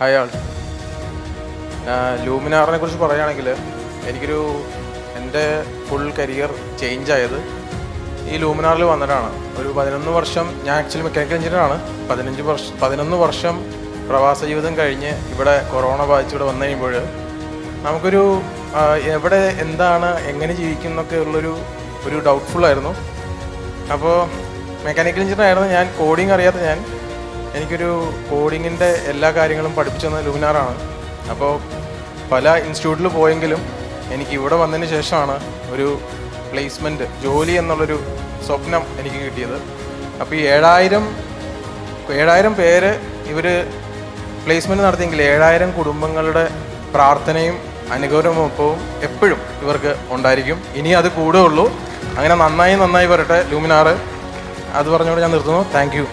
അയാൾ ലൂമിനാറിനെ കുറിച്ച് പറയുകയാണെങ്കിൽ എൻ്റെ ഫുൾ കരിയർ ചേഞ്ച് ആയത് ഈ ലൂമിനാറിൽ വന്നിട്ടാണ്. ഒരു 11 വർഷം ഞാൻ ആക്ച്വലി മെക്കാനിക്കൽ എഞ്ചിനീയറാണ്. 11 വർഷം പ്രവാസ ജീവിതം കഴിഞ്ഞ് ഇവിടെ കൊറോണ ബാധിച്ച് ഇവിടെ വന്നു കഴിയുമ്പോൾ നമുക്കൊരു എവിടെ എന്താണ് എങ്ങനെ ജീവിക്കും എന്നൊക്കെ ഒരു ഡൗട്ട്ഫുള്ളായിരുന്നു. അപ്പോൾ മെക്കാനിക്കൽ എഞ്ചിനീയർ ആയിരുന്നു ഞാൻ. കോഡിങ് അറിയാത്ത എനിക്കൊരു കോഡിങ്ങിൻ്റെ എല്ലാ കാര്യങ്ങളും പഠിപ്പിച്ചു തന്നത് ലൂമിനാറാണ്. അപ്പോൾ പല ഇൻസ്റ്റിറ്റ്യൂട്ടിൽ പോയെങ്കിലും എനിക്ക് ഇവിടെ വന്നതിന് ശേഷമാണ് ഒരു പ്ലേസ്മെൻറ്റ്, ജോലി എന്നുള്ളൊരു സ്വപ്നം എനിക്ക് കിട്ടിയത്. അപ്പോൾ ഈ 7000 പേര് ഇവർ പ്ലേസ്മെൻറ്റ് നടത്തിയെങ്കിൽ 7000 കുടുംബങ്ങളുടെ പ്രാർത്ഥനയും അനുഗ്രഹവും എപ്പോഴും ഇവർക്ക് ഉണ്ടായിരിക്കും. ഇനി അത് കൂടുകയുള്ളൂ. അങ്ങനെ നന്നായി വരട്ടെ ലൂമിനാറ്. അത് പറഞ്ഞുകൊണ്ട് ഞാൻ നിർത്തുന്നു. Thank you.